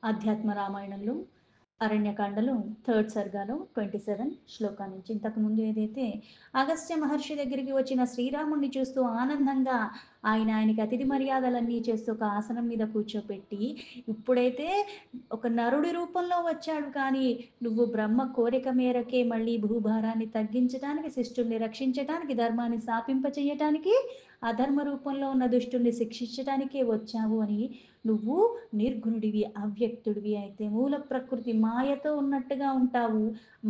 ఆధ్యాత్మ రామాయణంలో అరణ్యకాండలో థర్డ్ సర్గాలో 27 శ్లోకా నుంచి ఇంతకుముందు ఏదైతే అగస్త్య మహర్షి దగ్గరికి వచ్చిన శ్రీరాముణ్ణి చూస్తూ ఆనందంగా ఆయనకి అతిథి మర్యాదలన్నీ చేస్తూ ఒక ఆసనం మీద కూర్చోపెట్టి, ఇప్పుడైతే ఒక నరుడి రూపంలో వచ్చాడు కానీ నువ్వు బ్రహ్మ కోరిక మేరకే మళ్ళీ భూభారాన్ని తగ్గించడానికి, శిష్టుల్ని రక్షించటానికి, ధర్మాన్ని స్థాపింపచేయటానికి, అధర్మ రూపంలో ఉన్న దుష్టుల్ని శిక్షించటానికే వచ్చావు అని, నువ్వు నిర్గుణుడివి, అవ్యక్తుడివి అయితే మూల ప్రకృతి మాయతో ఉన్నట్టుగా ఉంటావు.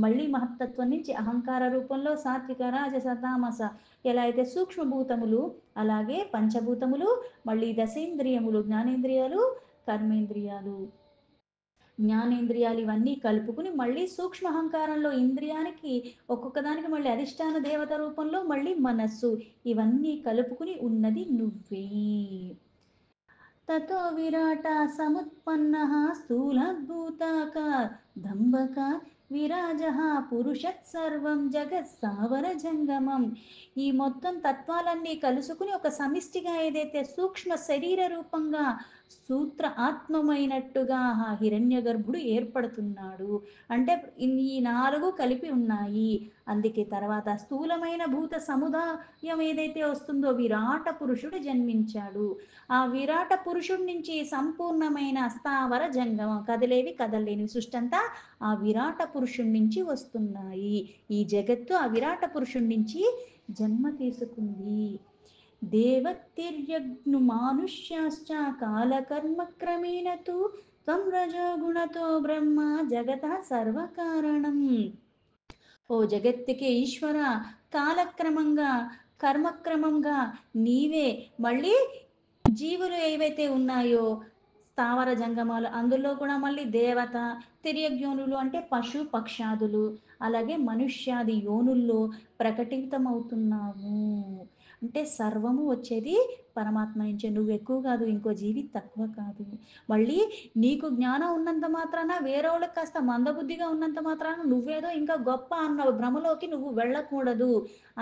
మళ్ళీ మహత్తత్వం నుంచి అహంకార రూపంలో సాత్విక రాజస తామస ఎలా అయితే సూక్ష్మభూతములు, అలాగే పంచభూతములు, మళ్ళీ దశేంద్రియములు, జ్ఞానేంద్రియాలు, కర్మేంద్రియాలు, జ్ఞానేంద్రియాలు ఇవన్నీ కలుపుకుని మళ్ళీ సూక్ష్మ అహంకారంలో ఇంద్రియానికి ఒక్కొక్క దానికి మళ్ళీ అధిష్టాన దేవత రూపంలో మళ్ళీ మనస్సు, ఇవన్నీ కలుపుకుని ఉన్నది నువ్వే. తతో విరాట సముత్పన్నః స్థూలభూతాకార్ దంబకార్ విరాజః పురుషత్ సర్వం జగత్ స్థావర జంగమం. ఈ మొత్తం తత్వాలన్నీ కలుసుకుని ఒక సమిష్టిగా ఏదైతే సూక్ష్మ శరీర రూపంగా సూత్ర ఆత్మమైనట్టుగా ఆ హిరణ్య గర్భుడు ఏర్పడుతున్నాడు. అంటే ఈ నాలుగు కలిపి ఉన్నాయి. అందుకే తర్వాత స్థూలమైన భూత సముదాయం ఏదైతే వస్తుందో విరాట పురుషుడు జన్మించాడు. ఆ విరాట పురుషుడి నుంచి సంపూర్ణమైన స్థావర జంగమం, కదిలేవి కదలేని సృష్టి అంతా ఆ విరాట పురుషుడి నుంచి వస్తున్నాయి. ఈ జగత్తు ఆ విరాట పురుషుడి నుంచి జన్మ తీసుకుంది. దేవతిర్యగ్ను మానుష్యాశ్చ కాలకర్మ క్రమేణ తు త్వం రజోగుణతో బ్రహ్మ జగత సర్వకారణం. ఓ జగత్తుకే ఈశ్వర, కాలక్రమంగా కర్మక్రమంగా నీవే మళ్ళీ జీవులు ఏవైతే ఉన్నాయో స్థావర జంగమాలు, అందులో కూడా మళ్ళీ దేవత, తిర్యగ్యోనులు అంటే పశు పక్షాదులు, అలాగే మనుష్యాది యోనుల్లో ప్రకటితమవుతున్నావు. అంటే సర్వము వచ్చేది పరమాత్మ నుంచే, నువ్వు ఎక్కువ కాదు, ఇంకో జీవి తక్కువ కాదు. మళ్ళీ నీకు జ్ఞానం ఉన్నంత మాత్రాన వేరేవాళ్ళకి కాస్త మందబుద్ధిగా ఉన్నంత మాత్రాన నువ్వేదో ఇంకా గొప్ప అన్న భ్రమలోకి నువ్వు వెళ్ళకూడదు.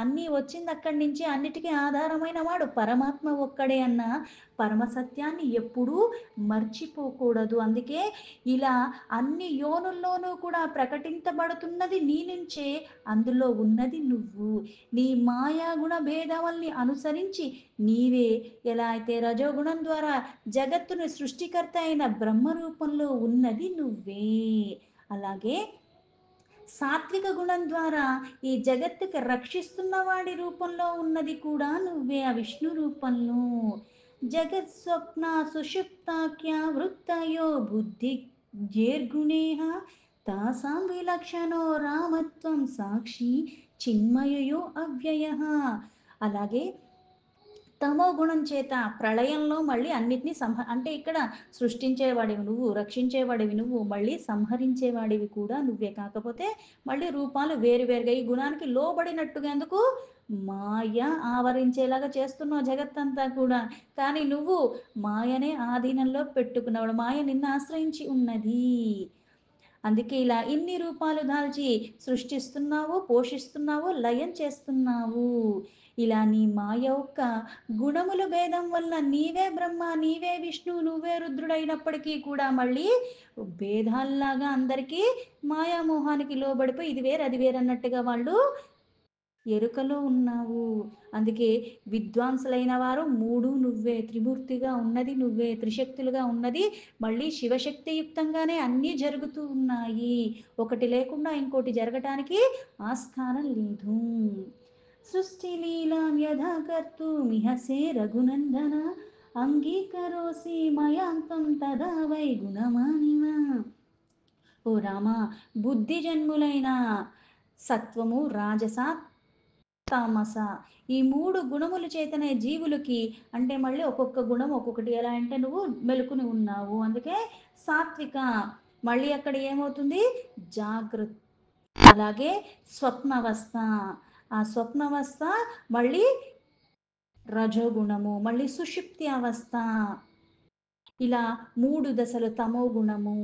అన్నీ వచ్చింది అక్కడి నుంచి, అన్నిటికీ ఆధారమైన వాడు పరమాత్మ ఒక్కడే అన్న పరమ సత్యాన్ని ఎప్పుడూ మర్చిపోకూడదు. అందుకే ఇలా అన్ని యోనుల్లోనూ కూడా ప్రకటించబడుతున్నది నీ నుంచే, అందులో ఉన్నది నువ్వు. నీ మాయాగుణ భేదవల్ని అనుసరించి నీవే ఎలా అయితే రజోగుణం ద్వారా జగత్తును సృష్టికర్త అయిన బ్రహ్మ రూపంలో ఉన్నది నువ్వే, అలాగే సాత్విక గుణం ద్వారా ఈ జగత్తుకి రక్షిస్తున్న వాడి రూపంలో ఉన్నది కూడా నువ్వే, ఆ విష్ణు రూపంలో. జగత్ స్వప్న సుషుప్తాఖ్య వృత్తయో బుద్ధి జేర్గుణేహ తాసాం విలక్షణో రామత్వం సాక్షి చిన్మయయో అవ్యయ. అలాగే తమో గుణం చేత ప్రళయంలో మళ్ళీ అన్నిటినీ అంటే ఇక్కడ సృష్టించేవాడివి నువ్వు, రక్షించేవాడివి నువ్వు, మళ్ళీ సంహరించేవాడివి కూడా నువ్వే. కాకపోతే మళ్ళీ రూపాలు వేరువేరుగా ఈ గుణానికి లోబడినట్టుగా ఎందుకు మాయ ఆవరించేలాగా చేస్తున్నావు జగత్తంతా కూడా. కానీ నువ్వు మాయనే ఆధీనంలో పెట్టుకున్నావు, మాయ నిన్ను ఆశ్రయించి ఉన్నది. అందుకే ఇలా ఇన్ని రూపాలు దాల్చి సృష్టిస్తున్నావు, పోషిస్తున్నావు, లయం చేస్తున్నావు. ఇలా నీ మాయ యొక్క గుణముల భేదం వల్ల నీవే బ్రహ్మ, నీవే విష్ణు, నువ్వే రుద్రుడైనప్పటికీ కూడా మళ్ళీ భేదాల్లాగా అందరికీ మాయామోహానికి లోబడిపోయి ఇది వేరు అది వేరు అన్నట్టుగా వాళ్ళు ఎరుకలో ఉన్నావు. అందుకే విద్వాంసులైన వారు మూడు నువ్వే, త్రిమూర్తిగా ఉన్నది నువ్వే, త్రిశక్తులుగా ఉన్నది మళ్ళీ శివశక్తియుక్తంగానే అన్నీ జరుగుతూ ఉన్నాయి. ఒకటి లేకుండా ఇంకోటి జరగటానికి ఆస్కారం లేదు. సృష్టి లీలాం యథా కర్తుమిహసే రఘునందన అంగీకరోసి మయాంతం తదా వై గుణమానిన. ఓ రామ, బుద్ధి జన్ములైన సత్వము, రాజస, తామస ఈ మూడు గుణముల చేతనే జీవులకి, అంటే మళ్ళీ ఒక్కొక్క గుణం ఒక్కొక్కటి. ఎలా అంటే నువ్వు మెలుకుని ఉన్నావు, అందుకే సాత్విక. మళ్ళీ అక్కడ ఏమవుతుంది జాగృత్, అలాగే స్వప్నవస్థ, ఆ స్వప్నవస్థ మళ్ళీ రజోగుణము, మళ్ళీ సుషుప్తి అవస్థ, ఇలా మూడు దశలు తమో గుణము.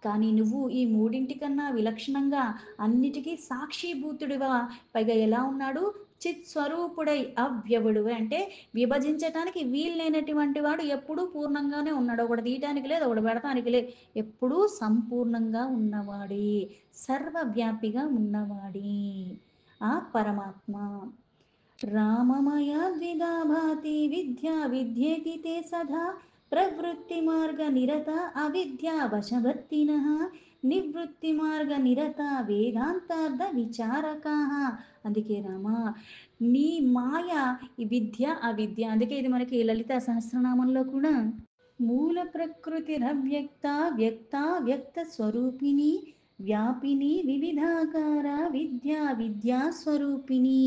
కానీ నువ్వు ఈ మూడింటికన్నా విలక్షణంగా అన్నిటికీ సాక్షిభూతుడిగా, పైగా ఎలా ఉన్నాడు చిత్ స్వరూపుడై అవ్యవుడు అంటే విభజించటానికి వీల్లేనటువంటి వాడు ఎప్పుడూ పూర్ణంగానే ఉన్నాడు. ఒకటి తీయటానికి లేదు, ఒకటి పెడతానికి లేదు. ఎప్పుడూ సంపూర్ణంగా ఉన్నవాడే, సర్వవ్యాపిగా ఉన్నవాడే ఆ పరమాత్మ. రామమయా ద్విधा భాతి విద్యా విద్యేతి తే సదా ప్రవృత్తి మార్గ నిరత అవిద్యా వశవర్తినః నివృత్తి మార్గ నిరత వేదాంతార్థ విచారకాః. అందుకే రామ, నీ మాయ ఈ విద్య అవిద్య, అందుకే ఇది మనకి లలితా సహస్రనామంలో కూడా మూల ప్రకృతిరవ్యక్త వ్యక్త వ్యక్త స్వరూపిణి వ్యాపిని వివిధాకార విద్యా విద్యా స్వరూపిణి.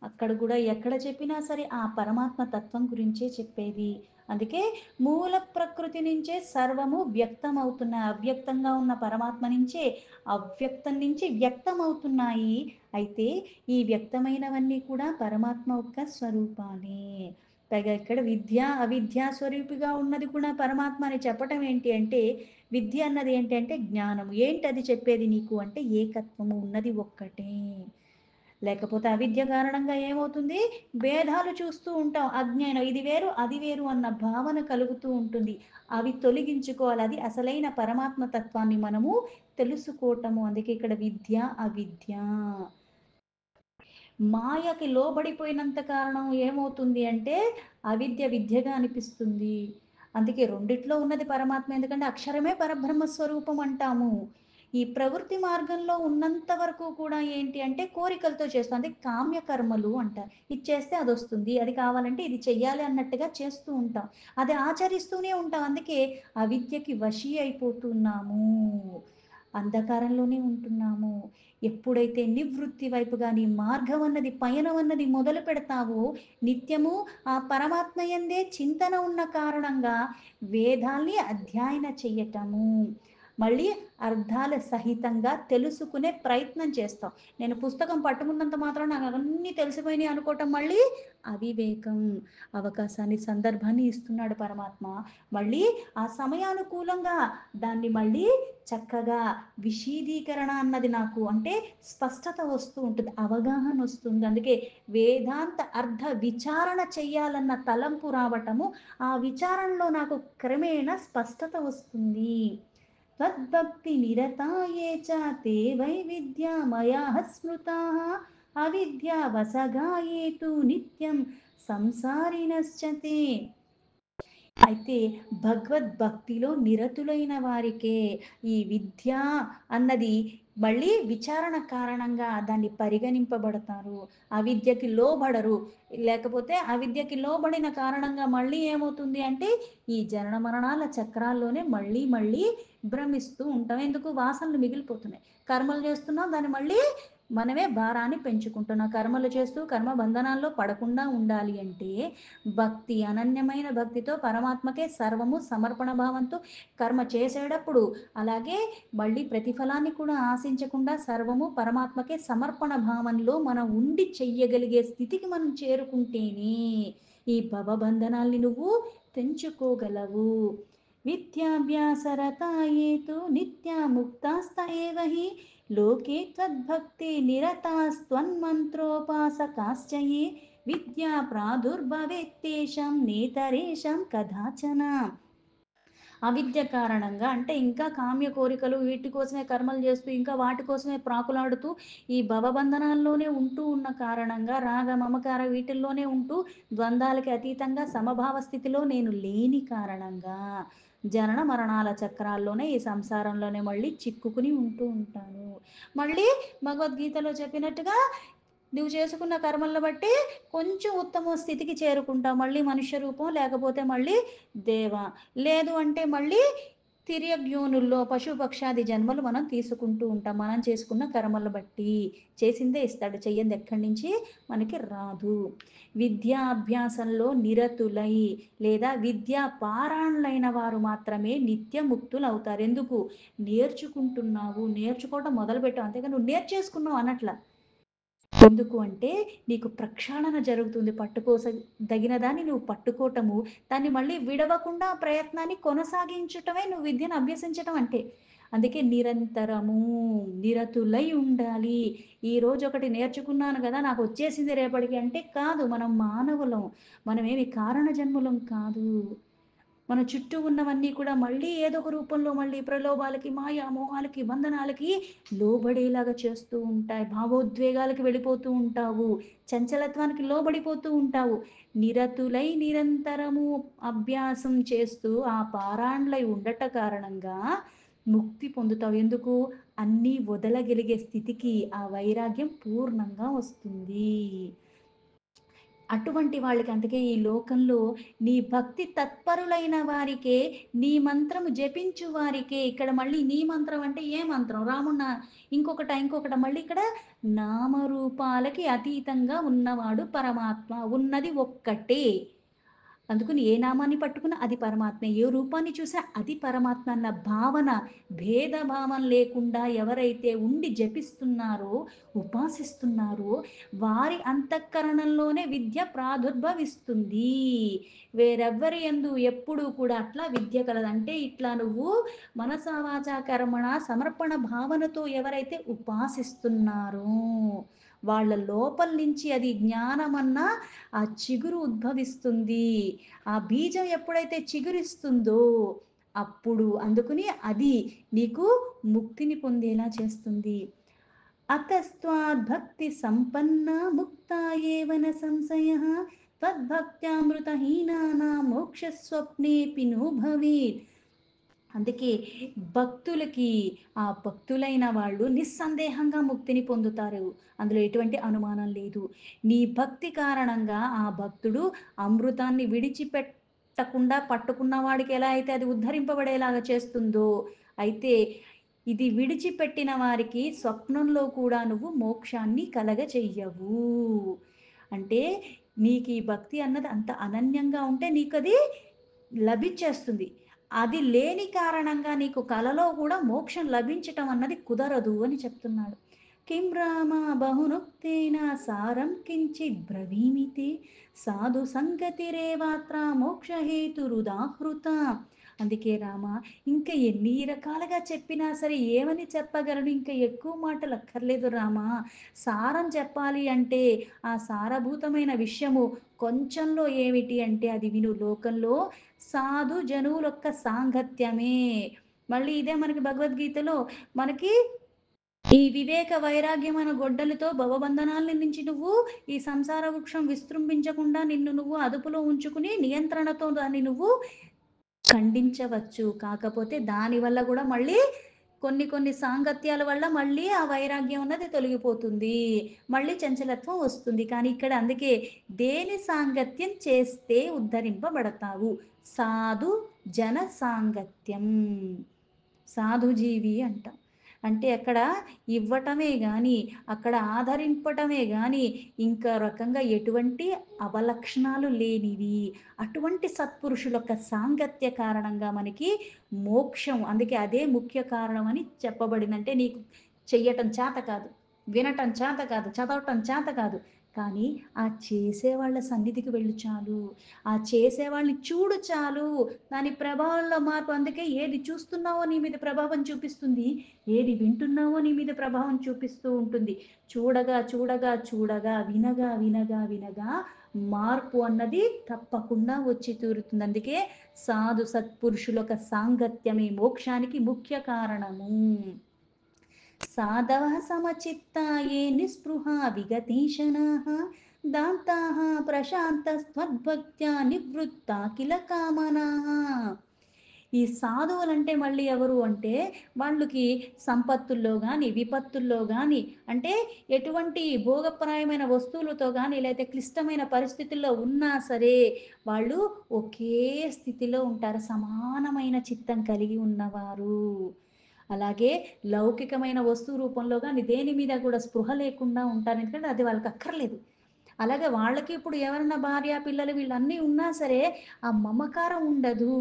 అక్కడ కూడా ఎక్కడ చెప్పినా సరే ఆ పరమాత్మ తత్వం గురించే చెప్పేది. అందుకే మూల ప్రకృతి నుంచే సర్వము వ్యక్తం అవుతున్నాయి. అవ్యక్తంగా ఉన్న పరమాత్మ నుంచే అవ్యక్తం నుంచి వ్యక్తం అవుతున్నాయి. అయితే ఈ వ్యక్తమైనవన్నీ కూడా పరమాత్మ యొక్క స్వరూపాలే. పైగా ఇక్కడ విద్య అవిద్యా స్వరూపిగా ఉన్నది కూడా పరమాత్మ అని చెప్పటం ఏంటి అంటే, విద్య అన్నది ఏంటి అంటే జ్ఞానం. ఏంటి అది చెప్పేది నీకు అంటే ఏకత్వము ఉన్నది ఒక్కటే. లేకపోతే అవిద్య కారణంగా ఏమవుతుంది, భేదాలు చూస్తూ ఉంటాం. అజ్ఞానం, ఇది వేరు అది వేరు అన్న భావన కలుగుతూ ఉంటుంది. అవి తొలగించుకోవాలి. అది అసలైన పరమాత్మ తత్వాన్ని మనము తెలుసుకోవటము. అందుకే ఇక్కడ విద్య అవిద్య. మాయకి లోబడిపోయినంత కారణం ఏమవుతుంది అంటే అవిద్య విద్యగా అనిపిస్తుంది. అందుకే రెండిట్లో ఉన్నది పరమాత్మ. ఎందుకంటే అక్షరమే పరబ్రహ్మ స్వరూపం అంటాము. ఈ ప్రవృత్తి మార్గంలో ఉన్నంత వరకు కూడా ఏంటి అంటే కోరికలతో చేస్తాం. అంటే కామ్య కర్మలు అంటారు. ఇది చేస్తే అది వస్తుంది, అది కావాలంటే ఇది చెయ్యాలి అన్నట్టుగా చేస్తూ ఉంటాం. అది ఆచరిస్తూనే ఉంటాం. అందుకే అవిద్యకి వశీ అయిపోతున్నాము, అంధకారంలోనే ఉంటున్నాము. ఎప్పుడైతే నివృత్తి వైపుగా నీ మార్గం అన్నది పయనం అన్నది మొదలు పెడతావో, నిత్యము ఆ పరమాత్మ యందే చింతన ఉన్న కారణంగా వేదాల్ని అధ్యయన చెయ్యటము, మళ్ళీ అర్థాల సహితంగా తెలుసుకునే ప్రయత్నం చేస్తాం. నేను పుస్తకం పట్టుకున్నంత మాత్రం నాకు అవన్నీ తెలిసిపోయినాయి అనుకోవటం మళ్ళీ అవివేకం. అవకాశాన్ని సందర్భాన్ని ఇస్తున్నాడు పరమాత్మ. మళ్ళీ ఆ సమయానుకూలంగా దాన్ని మళ్ళీ చక్కగా విశీదీకరణ అన్నది నాకు అంటే స్పష్టత వస్తూ ఉంటుంది, అవగాహన వస్తుంది. అందుకే వేదాంత అర్థ విచారణ చెయ్యాలన్న తలంపు రావటము, ఆ విచారణలో నాకు క్రమేణా స్పష్టత వస్తుంది. తద్భక్తి నిరతాయే చ తే వై విద్యా మయా స్మృతాః అవిద్యా వసగాయేతు నిత్యం సంసారినశ్చతే. అయితే భగవద్భక్తిలో నిరతులైన వారికే ఈ విద్య అన్నది మళ్ళీ విచారణ కారణంగా దాన్ని పరిగణింపబడతారు. అవిద్యకి లోబడరు. లేకపోతే అవిద్యకి లోబడిన కారణంగా మళ్ళీ ఏమవుతుంది అంటే ఈ జనన మరణాల చక్రాల్లోనే మళ్ళీ మళ్ళీ భ్రమిస్తూ ఉంటాం. ఎందుకు, వాసనలు మిగిలిపోతున్నాయి. కర్మలు చేస్తున్నాం, దాన్ని మళ్ళీ మనమే భారాన్ని పెంచుకుంటున్నాం. కర్మలు చేస్తూ కర్మ బంధనాల్లో పడకుండా ఉండాలి అంటే భక్తి, అనన్యమైన భక్తితో పరమాత్మకే సర్వము సమర్పణ భావంతో కర్మ చేసేటప్పుడు, అలాగే మళ్ళీ ప్రతిఫలాన్ని కూడా ఆశించకుండా సర్వము పరమాత్మకే సమర్పణ భావంలో మనం ఉండి చెయ్యగలిగే స్థితికి మనం చేరుకుంటేనే ఈ భవబంధనాల్ని నువ్వు తెంచుకోగలవు. విద్యాభ్యాసరతాయేతు నిత్యాముక్తాస్త ఏవ హి లోకే త్వద్భక్తి నిరతాస్త్వన్మంత్రోపాసకాశ్చ ఏ విద్యా ప్రాదుర్భవేత్తేషాం నేతరేషాం కదాచన. అవిద్య కారణంగా అంటే ఇంకా కామ్య కోరికలు వీటి కోసమే కర్మలు చేస్తూ ఇంకా వాటి కోసమే ప్రాకులాడుతూ ఈ భవబంధనాల్లోనే ఉంటూ ఉన్న కారణంగా రాగ మమకార వీటిల్లోనే ఉంటూ ద్వంద్వాలకి అతీతంగా సమభావ స్థితిలో నేను లేని కారణంగా జనన మరణాల చక్రాల్లోనే ఈ సంసారంలోనే మళ్ళీ చిక్కుకుని ఉంటూ ఉంటాను. మళ్ళీ భగవద్గీతలో చెప్పినట్టుగా నువ్వు చేసుకున్న కర్మలను బట్టి కొంచెం ఉత్తమ స్థితికి చేరుకుంటావు. మళ్ళీ మనుష్య రూపం, లేకపోతే మళ్ళీ దేవ, లేదు అంటే మళ్ళీ తిర్యగ్యోనుల్లో పశుపక్షాది జన్మలు మనం తీసుకుంటూ ఉంటాం. మనం చేసుకున్న కర్మలు బట్టి చేసిందే ఇస్తాడు, చెయ్యంది ఎక్కడి నుంచి మనకి రాదు. విద్యాభ్యాసంలో నిరతులై లేదా విద్యా పారాయణులైన వారు మాత్రమే నిత్యముక్తులు అవుతారు. ఎందుకు, నేర్చుకుంటున్నావు, నేర్చుకోవడం మొదలుపెట్టావు, అంతేగా నువ్వు నేర్చేసుకున్నావు అనట్ల. ఎందుకు అంటే నీకు ప్రక్షాళన జరుగుతుంది. దగిన దాన్ని నువ్వు పట్టుకోవటము, దాన్ని మళ్ళీ విడవకుండా ఆ ప్రయత్నాన్ని కొనసాగించటమే నువ్వు విద్యను అభ్యసించటం అంటే. అందుకే నిరంతరము, నిరతులై ఉండాలి. ఈరోజు ఒకటి నేర్చుకున్నాను గదా! నాకొచ్చేసింది రేపటికి అంటే కాదు. మనం మానవులం. మనమేమి కారణ జన్ములం కాదు. మన చుట్టూ ఉన్నవన్నీ కూడా మళ్ళీ ఏదో ఒక రూపంలో మళ్ళీ ప్రలోభాలకి, మాయా మోహాలకి, బంధనాలకి లోబడేలాగా చేస్తూ ఉంటాయి. భావోద్వేగాలకి వెళ్ళిపోతూ ఉంటావు. చంచలత్వానికి లోబడిపోతూ ఉంటావు. నిరతులై నిరంతరము అభ్యాసం చేస్తూ ఆ పారాండ్లై ఉండట కారణంగా ముక్తి పొందుతావు. ఎందుకు? అన్నీ వదలగలిగే స్థితికి ఆ వైరాగ్యం పూర్ణంగా వస్తుంది. అటువంటి వాళ్ళకి అందుకే ఈ లోకంలో నీ భక్తి తత్పరులైన వారికే, నీ మంత్రము జపించు వారికే ఇక్కడ మళ్ళీ నీ మంత్రం అంటే ఏ మంత్రం? రాముడు ఇంకొకట మళ్ళీ ఇక్కడ నామరూపాలకి అతీతంగా ఉన్నవాడు పరమాత్మ. ఉన్నది ఒక్కటే. అందుకని ఏ నామాన్ని పట్టుకున్నా అది పరమాత్మే. ఏ రూపాన్ని చూసినా అది పరమాత్మ అన్న భావన, భేదభావం లేకుండా ఎవరైతే ఉండి జపిస్తున్నారో, ఉపాసిస్తున్నారో వారి అంతఃకరణంలోనే విద్య ప్రాదుర్భవిస్తుంది. వేరెవ్వరి యందు ఎప్పుడూ కూడా అట్లా విద్య కలదు. అంటే ఇట్లా నువ్వు మనసా వాచా కర్మణ సమర్పణ భావనతో ఎవరైతే ఉపాసిస్తున్నారో వాళ్ళ లోపల నుంచి అది జ్ఞానమన్న ఆ చిగురు ఉద్భవిస్తుంది. ఆ బీజం ఎప్పుడైతే చిగురిస్తుందో అప్పుడు అందుకని అది నీకు ముక్తిని పొందేలా చేస్తుంది. అతస్త్వాద్భక్తి సంపన్న ముక్తా ఏవ న సంశయః త్వద్భక్త్యామృతహీనానాం మోక్షస్వప్నేపి నో భవేత్. అందుకే భక్తులకి ఆ భక్తులైన వాళ్ళు నిస్సందేహంగా ముక్తిని పొందుతారు. అందులో ఎటువంటి అనుమానం లేదు. నీ భక్తి కారణంగా ఆ భక్తుడు అమృతాన్ని విడిచిపెట్టకుండా పట్టుకున్న వాడికి ఎలా అయితే అది ఉద్ధరింపబడేలాగా చేస్తుందో, అయితే ఇది విడిచిపెట్టిన వారికి స్వప్నంలో కూడా నువ్వు మోక్షాన్ని కలగచెయ్యవు. అంటే నీకీ భక్తి అన్నది అంత అనన్యంగా ఉంటే నీకది లభించేస్తుంది. అది లేని కారణంగా నీకు కలలో కూడా మోక్షం లభించటం అన్నది కుదరదు అని చెప్తున్నాడు. కిం రామ బహునుక్తేన సారం కించిద్ బ్రవీమి తే సాధు సంగతిరేవాత్ర మోక్షహేతురుదాహృత. అందుకే రామ ఇంకా ఎన్ని రకాలుగా చెప్పినా సరే ఏమని చెప్పగలను? ఇంకా ఎక్కువ మాటలు అక్కర్లేదు రామా. సారం చెప్పాలి అంటే ఆ సారభూతమైన విషయము కొంచెంలో ఏమిటి అంటే అది విను. లోకంలో సాధు జనువులొక్క సాంగత్యమే. మళ్ళీ ఇదే మనకి భగవద్గీతలో మనకి ఈ వివేక వైరాగ్యమైన గొడ్డలితో భవబంధనాల నుంచి నువ్వు ఈ సంసార వృక్షం విజృంభించకుండా నిన్ను నువ్వు అదుపులో ఉంచుకుని నియంత్రణతో దాన్ని నువ్వు ఖండించవచ్చు. కాకపోతే దానివల్ల గూడా మళ్ళీ కొన్ని కొన్ని సాంగత్యాల వల్ల మళ్ళీ ఆ వైరాగ్యం అన్నది తొలగిపోతుంది. మళ్ళీ చంచలత్వం వస్తుంది. కానీ ఇక్కడ అందుకే దేని సాంగత్యం చేస్తే ఉద్ధరింపబడతావు? సాధు జన సాంగత్యం. సాధుజీవి అంటాం. అంటే అక్కడ ఇవ్వటమే గాని, అక్కడ ఆదరింపటమే గాని, ఇంకా రకంగా ఎటువంటి అవలక్షణాలు లేనివి. అటువంటి సత్పురుషుల యొక్క సాంగత్య కారణంగా మనకి మోక్షం. అందుకే అదే ముఖ్య కారణం అని చెప్పబడింది. అంటే నీకు చెయ్యటం చేత కాదు, వినటం చేత కాదు, చదవటం చేత కాదు. కానీ ఆ చేసేవాళ్ళ సన్నిధికి వెళ్ళు చాలు. ఆ చేసేవాళ్ళని చూడు చాలు. దాని ప్రభావంలో మార్పు. అందుకే ఏది చూస్తున్నావో నీ మీద ప్రభావం చూపిస్తుంది. ఏది వింటున్నావో నీ మీద ప్రభావం చూపిస్తూ ఉంటుంది. చూడగా, చూడగా, చూడగా, వినగా, వినగా, వినగా మార్పు అన్నది తప్పకుండా వచ్చి తీరుతుంది. అందుకే సాధు సత్పురుషుల యొక్క సాంగత్యమే మోక్షానికి ముఖ్య కారణము. సాధవः సమచిత్తా ఏ నిస్పృహా విగతీశనాః దాంతాః ప్రశాంతస్త్వద్భక్త్యా నివృత్తా కిల కామనాః. ఈ సాధువులంటే మళ్ళీ ఎవరు అంటే వాళ్ళకి సంపత్తుల్లో గాని, విపత్తుల్లో గాని, అంటే ఎటువంటి భోగప్రాయమైన వస్తువులతో గాని, లేతే క్లిష్టమైన పరిస్థితుల్లో ఉన్నా సరే వాళ్ళు ఒకే స్థితిలో ఉంటారు. సమానమైన చిత్తం కలిగి ఉన్నవారు. అలాగే లౌకికమైన వస్తువు రూపంలో గాని దేని మీద కూడా స్పృహ లేకుండా ఉంటారు. ఎందుకంటే అది వాళ్ళకి అక్కర్లేదు. అలాగే వాళ్ళకి ఇప్పుడు ఎవరన్నా భార్య, పిల్లలు వీళ్ళన్నీ ఉన్నా సరే ఆ మమకారం ఉండదు.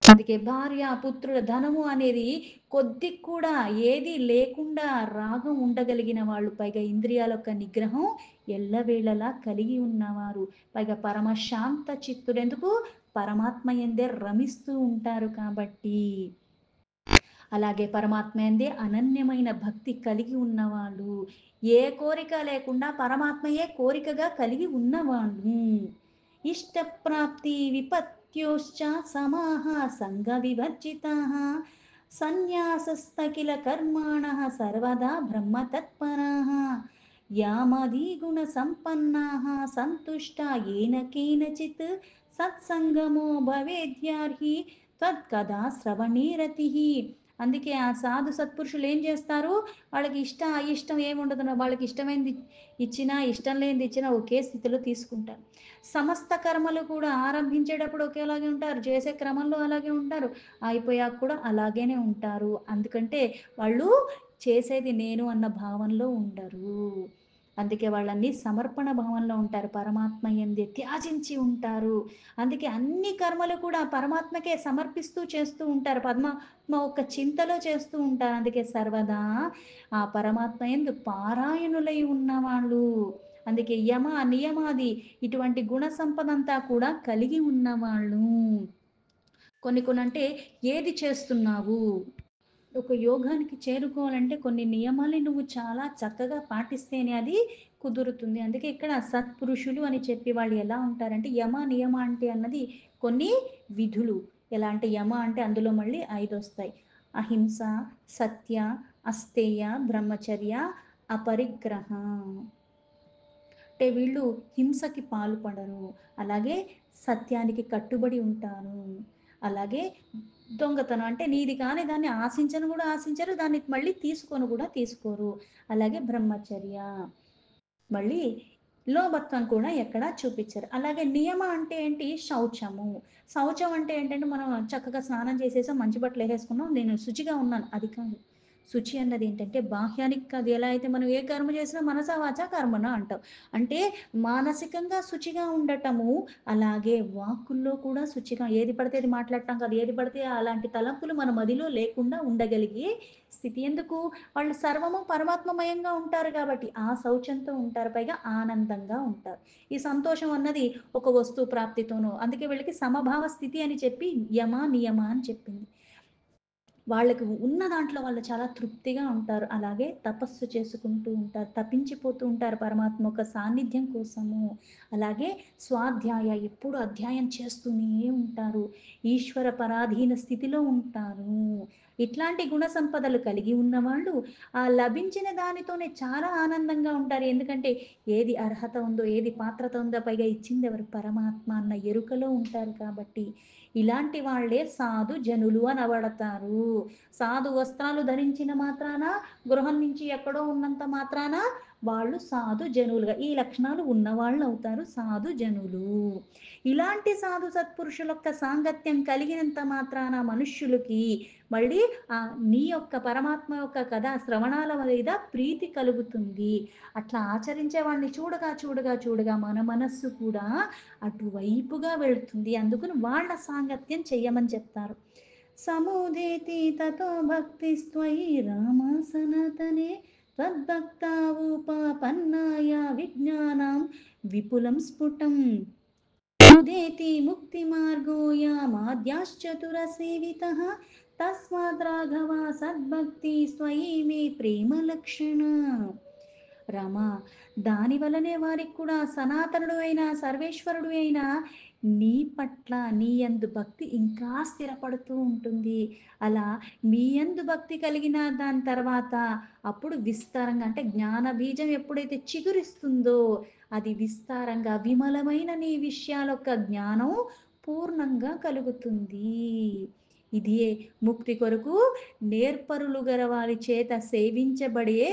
అందుకే భార్య, పుత్రుల ధనము అనేది కొద్దిగా కూడా ఏది లేకుండా రాగం ఉండగలిగిన వాళ్ళు. పైగా ఇంద్రియాల యొక్క నిగ్రహం ఎల్లవేళలా కలిగి ఉన్నవారు. పైగా పరమశాంత చిత్తుడు. ఎందుకు? పరమాత్మ యందే రమిస్తూ ఉంటారు కాబట్టి. అలాగే పరమాత్మ యందే అనన్యమైన భక్తి కలిగి ఉన్నవాళ్ళు. ఏ కోరిక లేకుండా పరమాత్మయే కోరికగా కలిగి ఉన్నవాళ్ళు. ఇష్టప్రాప్తి విపత్యోశ్చ సమాః సంగ వివర్జితాః సన్యాసస్తకిల కర్మాణః సర్వదా బ్రహ్మతత్పరాః యామధీగుణ సంపన్నాః సంతుష్టా ఏన కేనచిత్ సత్సంగమో భవేద్యార్హి తత్కదా శ్రవణే రతిః. అందుకే ఆ సాధు సత్పురుషులు ఏం చేస్తారు? వాళ్ళకి ఇష్ట అయిష్టం ఏముండదు. వాళ్ళకి ఇష్టమైనది ఇచ్చినా, ఇష్టం లేనిది ఇచ్చినా ఒకే స్థితిలో తీసుకుంటారు. సమస్త కర్మలు కూడా ఆరంభించేటప్పుడు ఒకేలాగే ఉంటారు. చేసే క్రమంలో అలాగే ఉంటారు. అయిపోయాక కూడా అలాగేనే ఉంటారు. అందుకంటే వాళ్ళు చేసేది నేను అన్న భావనలో ఉండరు. అందుకే వాళ్ళన్నీ సమర్పణ భావంలో ఉంటారు. పరమాత్మ యందే త్యాజించి ఉంటారు. అందుకే అన్ని కర్మలు కూడా పరమాత్మకే సమర్పిస్తూ చేస్తూ ఉంటారు. పరమాత్మ ఒక చింతలో చేస్తూ ఉంటారు. అందుకే సర్వదా ఆ పరమాత్మ యందు పారాయణులై ఉన్నవాళ్ళు. అందుకే యమ, నియమాది ఇటువంటి గుణ సంపదంతా కూడా కలిగి ఉన్నవాళ్ళు. కొన్ని కొన్ని అంటే ఏది చేస్తున్నావు? ఒక యోగానికి చేరుకోవాలంటే కొన్ని నియమాల్ని నువ్వు చాలా చక్కగా పాటిస్తేనే అది కుదురుతుంది. అందుకే ఇక్కడ సత్పురుషులు అని చెప్పి వాళ్ళు ఎలా ఉంటారంటే యమ, నియమ అంటే అన్నది కొన్ని విధులు. ఎలా అంటే యమ అంటే అందులో మళ్ళీ 5 వస్తాయి. అహింస, సత్య, అస్తేయ, బ్రహ్మచర్య, అపరిగ్రహ. అంటే వీళ్ళు హింసకి పాల్పడరు. అలాగే సత్యానికి కట్టుబడి ఉంటారు. అలాగే దొంగతనం అంటే నీది కాని దాన్ని ఆశించను కూడా ఆశించరు. దాన్ని మళ్ళీ తీసుకొని కూడా తీసుకోరు. అలాగే బ్రహ్మచర్య. మళ్ళీ లోభత్వం కూడా ఎక్కడా చూపించరు. అలాగే నియమ అంటే ఏంటి? శౌచము. శౌచం అంటే ఏంటంటే మనం చక్కగా స్నానం చేసేసాం, మంచి బట్టలు వేసేసుకున్నాం, నేను శుచిగా ఉన్నాను. అది కాదు. శుచి అన్నది ఏంటంటే బాహ్యానికి కాదు. ఎలా అయితే మనం ఏ కర్మ చేసినా మనసా వాచా కర్మణ అంటాం. అంటే మానసికంగా శుచిగా ఉండటము, అలాగే వాక్కుల్లో కూడా శుచిగా ఏది పడితే అది మాట్లాడటం కాదు. ఏది పడితే అలాంటి తలంపులు మన మదిలో లేకుండా ఉండగలిగే స్థితి. ఎందుకు? వాళ్ళు సర్వము పరమాత్మమయంగా ఉంటారు కాబట్టి ఆ శౌచంతో ఉంటారు. పైగా ఆనందంగా ఉంటారు. ఈ సంతోషం అన్నది ఒక వస్తువు ప్రాప్తితోనో, అందుకే వీళ్ళకి సమభావ స్థితి అని చెప్పి యమ, నియమ అని చెప్పింది. వాళ్ళకి ఉన్న దాంట్లో వాళ్ళు చాలా తృప్తిగా ఉంటారు. అలాగే తపస్సు చేసుకుంటూ ఉంటారు. తపించిపోతూ ఉంటారు పరమాత్మ యొక్క సాన్నిధ్యం కోసము. అలాగే స్వాధ్యాయ ఎప్పుడు అధ్యాయం చేస్తూనే ఉంటారు. ఈశ్వర పరాధీన స్థితిలో ఉంటారు. ఇట్లాంటి గుణ సంపదలు కలిగి ఉన్నవాళ్ళు ఆ లభించిన దానితోనే చాలా ఆనందంగా ఉంటారు. ఎందుకంటే ఏది అర్హత ఉందో, ఏది పాత్రత ఉందో, పైగా ఇచ్చింది ఎవరు? పరమాత్మ అన్న ఎరుకలో ఉంటారు కాబట్టి ఇలాంటి వాళ్ళే సాధు జనులు అనబడతారు. సాధు వస్త్రాలు ధరించిన మాత్రాన, గృహం నుంచి ఎక్కడో ఉన్నంత మాత్రాన వాళ్ళు సాధు జనులుగా ఈ లక్షణాలు ఉన్నవాళ్ళు అవుతారు సాధు జనులు. ఇలాంటి సాధు సత్పురుషుల యొక్క సాంగత్యం కలిగినంత మాత్రాన మనుష్యులకి మళ్ళీ నీ యొక్క పరమాత్మ యొక్క కథ శ్రవణాల మీద ప్రీతి కలుగుతుంది. అట్లా ఆచరించే వాడిని చూడగా చూడగా చూడగా మన మనస్సు కూడా అటువైపుగా వెళుతుంది. అందుకని వాళ్ళ సాంగత్యం చెయ్యమని చెప్తారు. సముదేతి తతో భక్తిస్త్వయి రామ సనాతనే త్వద్భక్తా ఉపపన్నాయ విజ్ఞానం విపులం స్ఫుటం ముదేతి ముక్తి మార్గోయమాద్యాశ్చతురసేవితః తస్మాత్ రాఘవ సద్భక్తి స్వయి మే ప్రేమ లక్షణ. రామ, దాని వలనే వారికి కూడా సనాతనుడు అయిన సర్వేశ్వరుడు అయిన నీ పట్ల నీ యందు భక్తి ఇంకా స్థిరపడుతూ ఉంటుంది. అలా మీ యందు భక్తి కలిగిన దాని తర్వాత అప్పుడు విస్తారంగా అంటే జ్ఞాన బీజం ఎప్పుడైతే చిగురిస్తుందో అది విస్తారంగా విమలమైన నీ విషయాల యొక్క జ్ఞానం పూర్ణంగా కలుగుతుంది. ఇదే ముక్తి కొరకు నేర్పరులు గల వారి చేత సేవించబడే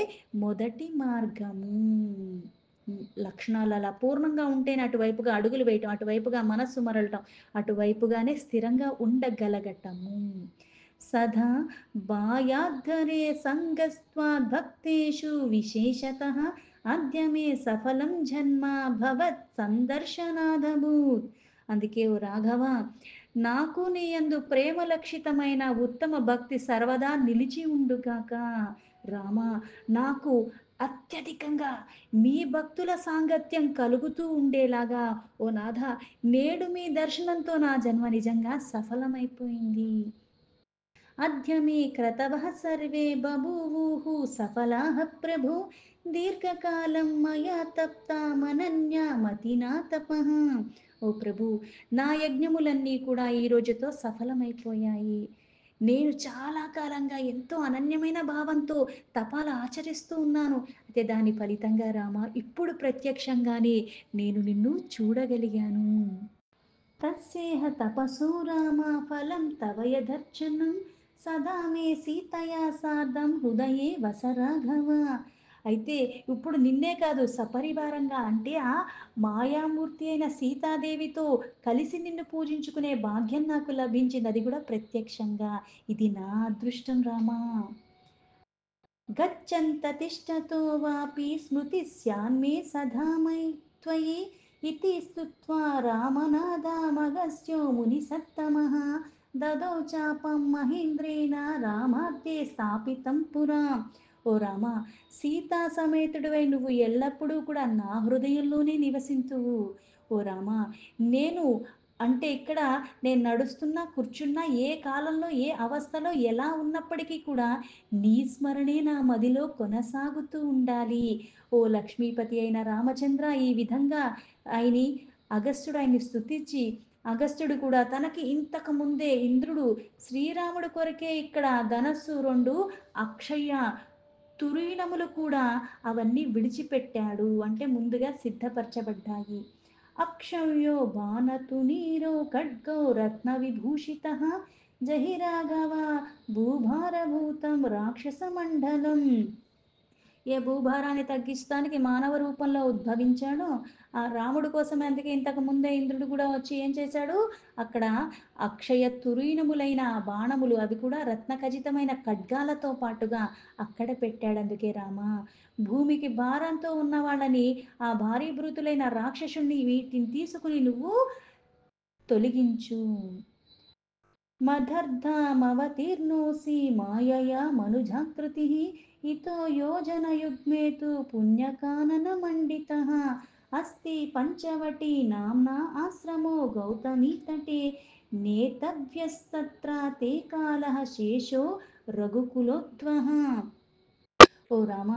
మొదటి మార్గము. లక్షణాలు అలా పూర్ణంగా ఉంటేనే అటువైపుగా అడుగులు వేయటం, అటువైపుగా మనస్సు మరలటం, అటువైపుగానే స్థిరంగా ఉండగలగటము. సదా బాయాద్గరే సంగస్త్వాద్ భక్తేషు విశేషతః అద్య మే సఫలం జన్మ భవత్ సందర్శనాదభూత్. అందుకే ఓ రాఘవ, నాకు నీ యందు ప్రేమ లక్షితమైన ఉత్తమ భక్తి సర్వదా నిలిచి ఉండుగాక. రామ, నాకు అత్యధికంగా మీ భక్తుల సాంగత్యం కలుగుతూ ఉండేలాగా ఓ నాథ, నేడు మీ దర్శనంతో నా జన్మ నిజంగా సఫలమైపోయింది. అద్య మే క్రతవః సర్వే బభూవుః సఫలాః ప్రభో దీర్ఘకాలం మయా తప్తామనన్యా మతినా తపః. ఓ ప్రభు, నా యజ్ఞములన్నీ కూడా ఈ రోజుతో సఫలమైపోయాయి. నేను చాలా కాలంగా ఎంతో అనన్యమైన భావంతో తపాలు ఆచరిస్తూ ఉన్నాను. అయితే దాని ఫలితంగా రామ, ఇప్పుడు ప్రత్యక్షంగానే నేను నిన్ను చూడగలిగాను. తస్యేహ తపసో రామ ఫలం తవ యదర్చనం సదా మే సీతయా సార్ధం హృదయే వస రాఘవ. అయితే ఇప్పుడు నిన్నే కాదు, సపరివారంగా అంటే ఆ మాయామూర్తి అయిన సీతాదేవితో కలిసి నిన్ను పూజించుకునే భాగ్యం నాకు లభించింది, అది కూడా ప్రత్యక్షంగా. ఇది నా అదృష్టం రామా. గచ్చంత తిష్టతో వాపి స్మృతి స్యాన్మే సదా మయి త్వయి ఇతి స్తుత్వా రామనాదామగస్త్యో మునిసత్తమః దదౌ చాపం మహేంద్రేణ రామార్తే స్థాపితం పురా. ఓ రామ, సీతా సమేతుడివై నువ్వు ఎల్లప్పుడూ కూడా నా హృదయంలోనే నివసింతువు. ఓ రామ, నేను అంటే ఇక్కడ నేను నడుస్తున్నా కూర్చున్నా ఏ కాలంలో ఏ అవస్థలో ఎలా ఉన్నప్పటికీ కూడా నీ స్మరణే నా మదిలో కొనసాగుతూ ఉండాలి. ఓ లక్ష్మీపతి అయిన రామచంద్ర, ఈ విధంగా ఆయని అగస్త్యుడు ఆయన్ని స్తుతించి, అగస్త్యుడు కూడా తనకి ఇంతకు ముందే ఇంద్రుడు శ్రీరాముడి కొరకే ఇక్కడ ధనస్సు రెండు అక్షయ తురీనములు కూడా అవన్నీ విడిచిపెట్టాడు, అంటే ముందుగా సిద్ధపరచబడ్డాయి. అక్షవ్యో బాణతునీరో ఖడ్గో రత్న విభూషిత జహి రాఘవ భూభారభూతం రాక్షసమండలం. ఏ భూభారాన్ని తగ్గించడానికి మానవ రూపంలో ఉద్భవించాడో ఆ రాముడి కోసం, అందుకే ఇంతకు ముందే ఇంద్రుడు కూడా వచ్చి ఏం చేశాడు, అక్కడ అక్షయ తురీనములైన ఆ బాణములు, అవి కూడా రత్న ఖచితమైన ఖడ్గాలతో పాటుగా అక్కడ పెట్టాడు. అందుకే రామ, భూమికి భారంతో ఉన్న వాళ్ళని, ఆ భారీ భృతులైన రాక్షసుని వీటిని తీసుకుని నువ్వు తొలగించు. మదర్థమవతీర్ణోసి మాయయా మనుజాకృతి ఇతో యోజనయుగ్మే తు పుణ్యకాననమండితః అస్తి పంచవటీ నామ్నా ఆశ్రమో గౌతమీ తటే నేతవ్యస్తత్ర తే కాలః శేషో రఘుకులోద్వహ. ఓ రామ,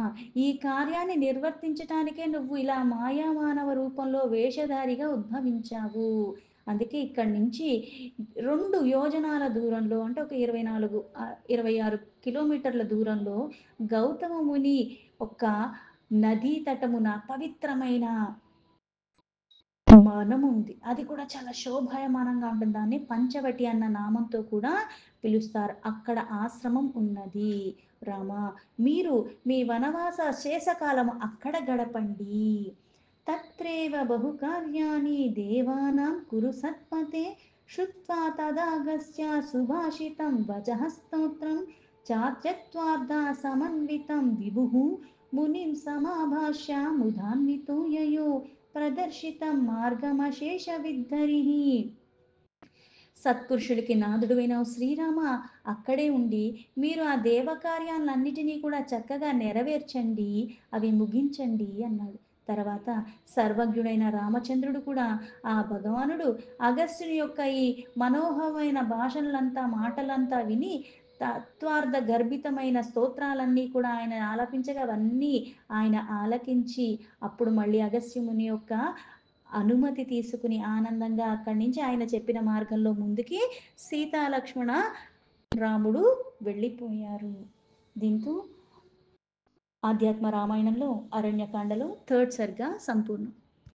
ఈ కార్యాన్ని నిర్వర్తించటానికే నువ్వు ఇలా మాయామానవ రూపంలో వేషధారిగా ఉద్భవించావు. అందుకే ఇక్కడి నుంచి 2 యోజనాల దూరంలో, అంటే ఒక 26 కిలోమీటర్ల దూరంలో గౌతమ ముని ఒక నదీ తటమున పవిత్రమైన వనం ఉంది. అది కూడా చాలా శోభాయమానంగా ఉంటుంది. దాన్ని పంచవటి అన్న నామంతో కూడా పిలుస్తారు. అక్కడ ఆశ్రమం ఉన్నది. రామ, మీరు మీ వనవాస శేషకాలం అక్కడ గడపండి. తత్రేవ బహుకార్యాణి దేవానాం కురు సత్పతే శ్రుత్వా తదాగస్య సుభాషితం వచః స్తోత్రం చాత్యత్వార్థ సమన్వితం విభుః మునిం సమాభాష్య ముదాన్వితో యయో ప్రదర్శితం మార్గమశేష విద్ధరి. సత్పురుషులకి నాథుడువైన శ్రీరామ, అక్కడే ఉండి మీరు ఆ దేవకార్యాలన్నిటినీ కూడా చక్కగా నెరవేర్చండి, అవి ముగించండి అన్నాడు. తర్వాత సర్వజ్ఞుడైన రామచంద్రుడు కూడా, ఆ భగవానుడు అగస్త్యుని యొక్క ఈ మనోహరమైన భాషలంతా మాటలంతా విని తత్వార్థ గర్భితమైన స్తోత్రాలన్నీ కూడా ఆయన ఆలపించగా అవన్నీ ఆయన ఆలకించి, అప్పుడు మళ్ళీ అగస్త్యముని యొక్క అనుమతి తీసుకుని ఆనందంగా అక్కడి నుంచి ఆయన చెప్పిన మార్గంలో ముందుకి సీతాలక్ష్మణ రాముడు వెళ్ళిపోయారు. దీంతో ఆధ్యాత్మ రామాయణంలో అరణ్యకాండలో థర్డ్ సర్గా సంపూర్ణం.